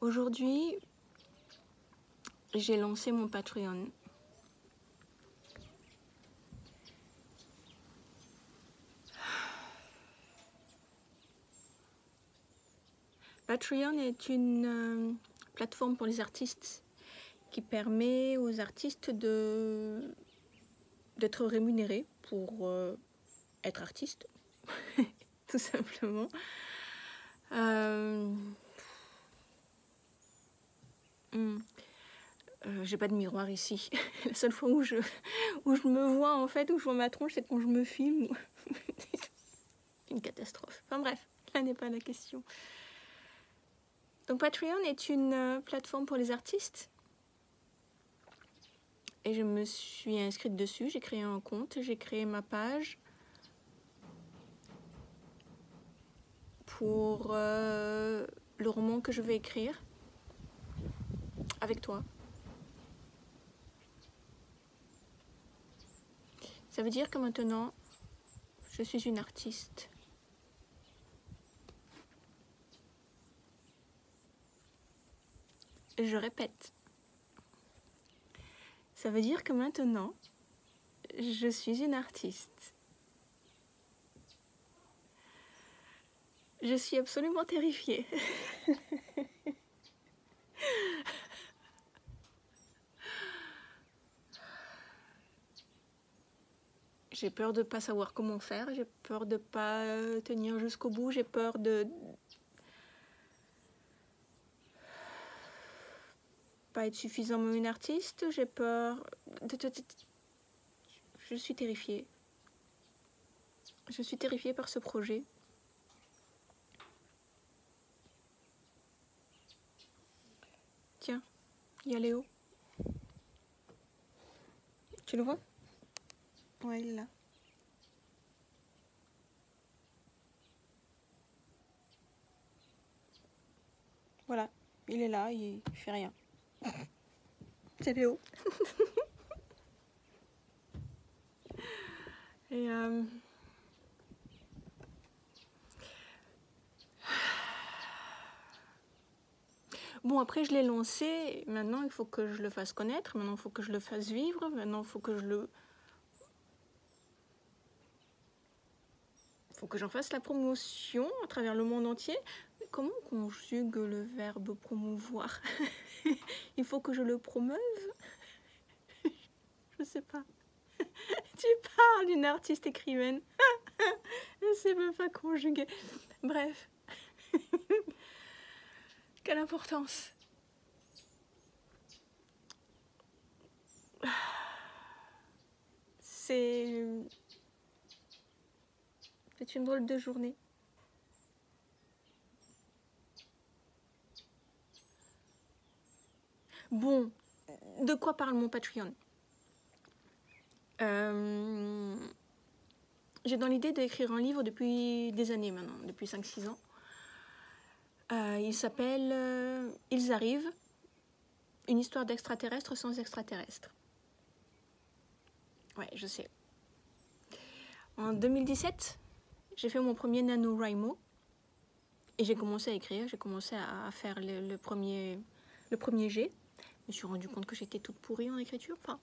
Aujourd'hui, j'ai lancé mon Patreon. Patreon est une plateforme pour les artistes qui permet aux artistes d'être rémunérés pour être artistes, tout simplement. J'ai pas de miroir ici. La seule fois où je me vois en fait, où je vois ma tronche, c'est quand je me filme. Une catastrophe. Enfin bref, là n'est pas la question. Donc Patreon est une plateforme pour les artistes. Et je me suis inscrite dessus, j'ai créé un compte, j'ai créé ma page pour le roman que je vais écrire avec toi. Ça veut dire que maintenant, je suis une artiste. Je répète. Ça veut dire que maintenant, je suis une artiste. Je suis absolument terrifiée. J'ai peur de ne pas savoir comment faire, j'ai peur de ne pas tenir jusqu'au bout, j'ai peur de pas être suffisamment une artiste, j'ai peur de... Je suis terrifiée. Je suis terrifiée par ce projet. Tiens, il y a Léo. Tu le vois? Ouais, il est là. Voilà, il est là, il fait rien. C'est Léo. Et bon, après je l'ai lancé, maintenant il faut que je le fasse connaître, maintenant il faut que je le fasse vivre, maintenant il faut que j'en fasse la promotion à travers le monde entier. Comment on conjugue le verbe promouvoir? Il faut que je le promeuve? Je sais pas. Tu parles d'une artiste écrivaine. Je sais même pas conjuguer. Bref. Quelle importance. C'est une drôle de journée. Bon, de quoi parle mon Patreon? J'ai dans l'idée d'écrire un livre depuis des années maintenant, depuis 5-6 ans. Il s'appelle Ils arrivent, une histoire d'extraterrestres sans extraterrestres. Ouais, je sais. En 2017, j'ai fait mon premier NaNoWriMo et j'ai commencé à écrire, j'ai commencé à faire le premier jet. Je me suis rendu compte que j'étais toute pourrie en écriture. Enfin,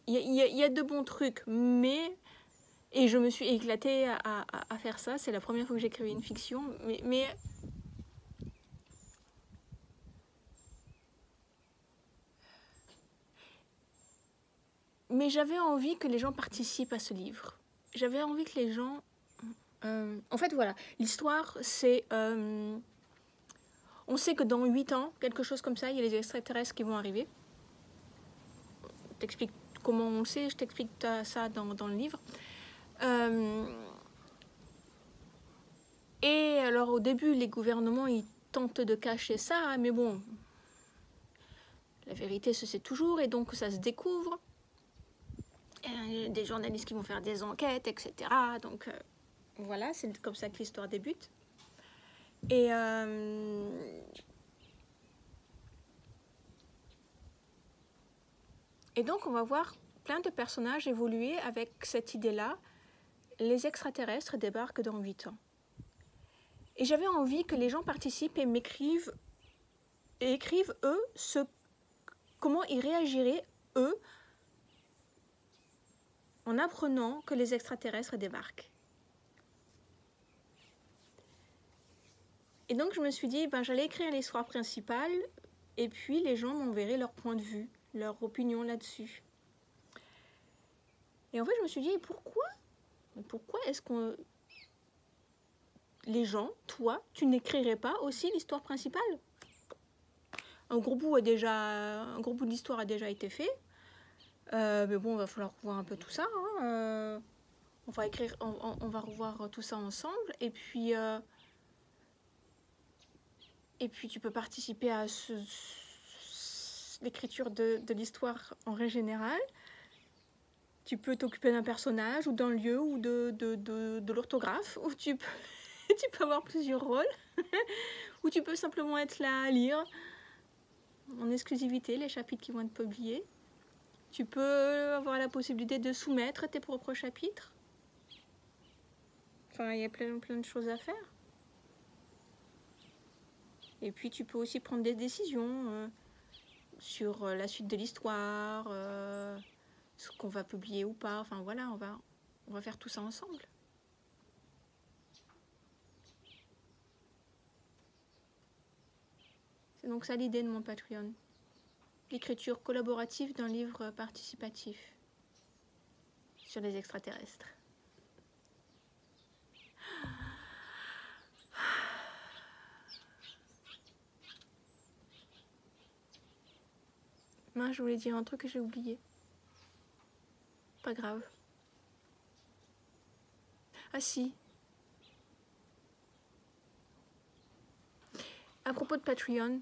il y a de bons trucs, mais... Et je me suis éclatée à faire ça. C'est la première fois que j'écrivais une fiction, mais j'avais envie que les gens participent à ce livre. J'avais envie que les gens... en fait, voilà, l'histoire, c'est... on sait que dans 8 ans, quelque chose comme ça, il y a les extraterrestres qui vont arriver. Je t'explique comment on le sait, je t'explique ça dans le livre. Et alors, au début, les gouvernements, ils tentent de cacher ça, mais bon, la vérité se sait toujours, et donc ça se découvre. Des journalistes qui vont faire des enquêtes, etc. Donc voilà, c'est comme ça que l'histoire débute. Et donc on va voir plein de personnages évoluer avec cette idée-là. Les extraterrestres débarquent dans 8 ans. Et j'avais envie que les gens participent et m'écrivent et écrivent, eux, comment ils réagiraient, eux, en apprenant que les extraterrestres débarquent. Et donc je me suis dit, ben, j'allais écrire l'histoire principale, et puis les gens m'enverraient leur point de vue, leur opinion là-dessus. Et en fait, je me suis dit, pourquoi est-ce qu'on... Les gens, toi, tu n'écrirais pas aussi l'histoire principale? Un gros bout de l'histoire a déjà été fait. Mais bon, il va falloir revoir un peu tout ça. Hein. On va revoir tout ça ensemble. Et puis tu peux participer à l'écriture de l'histoire en règle générale. Tu peux t'occuper d'un personnage ou d'un lieu ou de l'orthographe. Ou tu peux avoir plusieurs rôles. Ou tu peux simplement être là à lire en exclusivité les chapitres qui vont être publiés. Tu peux avoir la possibilité de soumettre tes propres chapitres. Enfin, il y a plein de choses à faire. Et puis, tu peux aussi prendre des décisions sur la suite de l'histoire, ce qu'on va publier ou pas. Enfin, voilà, on va faire tout ça ensemble. C'est donc ça l'idée de mon Patreon. L'écriture collaborative d'un livre participatif sur les extraterrestres. Moi, je voulais dire un truc que j'ai oublié. Pas grave. Ah si. À propos de Patreon,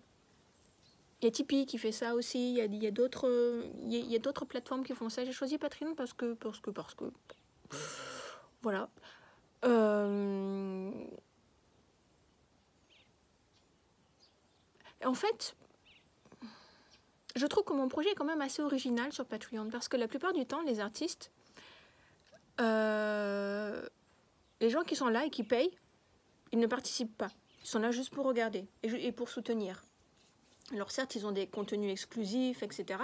il y a Tipeee qui fait ça aussi. Il y a d'autres plateformes qui font ça. J'ai choisi Patreon parce que voilà. En fait, je trouve que mon projet est quand même assez original sur Patreon parce que la plupart du temps, les artistes, les gens qui sont là et qui payent, ils ne participent pas. Ils sont là juste pour regarder et pour soutenir. Alors certes, ils ont des contenus exclusifs, etc.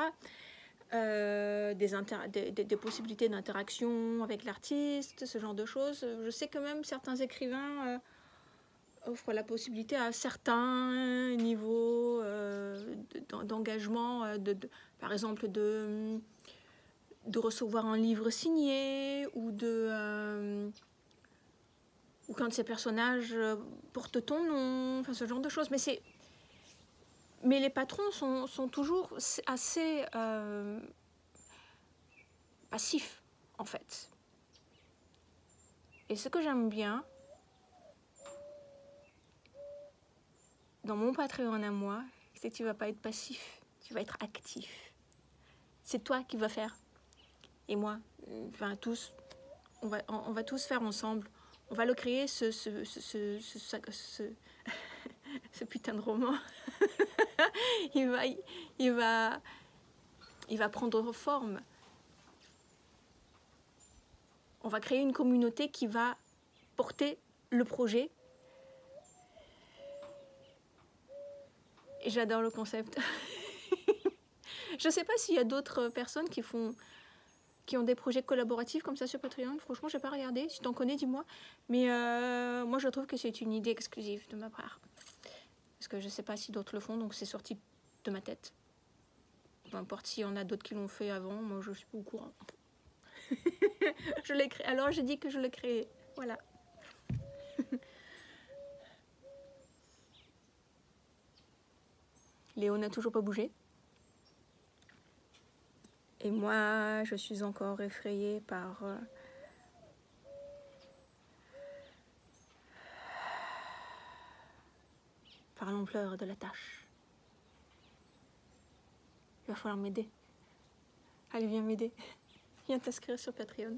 Des possibilités d'interaction avec l'artiste, ce genre de choses. Je sais que même certains écrivains offrent la possibilité à certains niveaux d'engagement, par exemple de recevoir un livre signé ou ou quand ces personnages portent ton nom, enfin ce genre de choses. Mais les patrons sont toujours assez passifs, en fait. Et ce que j'aime bien, dans mon Patreon à moi, c'est que tu ne vas pas être passif, tu vas être actif. C'est toi qui vas faire. Et moi, enfin tous, on va tous faire ensemble. On va le créer, ce putain de roman. il va prendre forme. On va créer une communauté qui va porter le projet. Et j'adore le concept. Je ne sais pas s'il y a d'autres personnes qui ont des projets collaboratifs comme ça sur Patreon. Franchement, je n'ai pas regardé. Si tu en connais, dis-moi. Mais moi, je trouve que c'est une idée exclusive de ma part. Parce que je ne sais pas si d'autres le font, donc c'est sorti de ma tête. Peu importe s'il y en a d'autres qui l'ont fait avant, moi je suis pas au courant. Je l'ai créé. Alors j'ai dit que je l'ai créé. Voilà. Léo n'a toujours pas bougé. Et moi, je suis encore effrayée par l'ampleur de la tâche. Il va falloir m'aider. Allez, viens m'aider. Viens t'inscrire sur Patreon.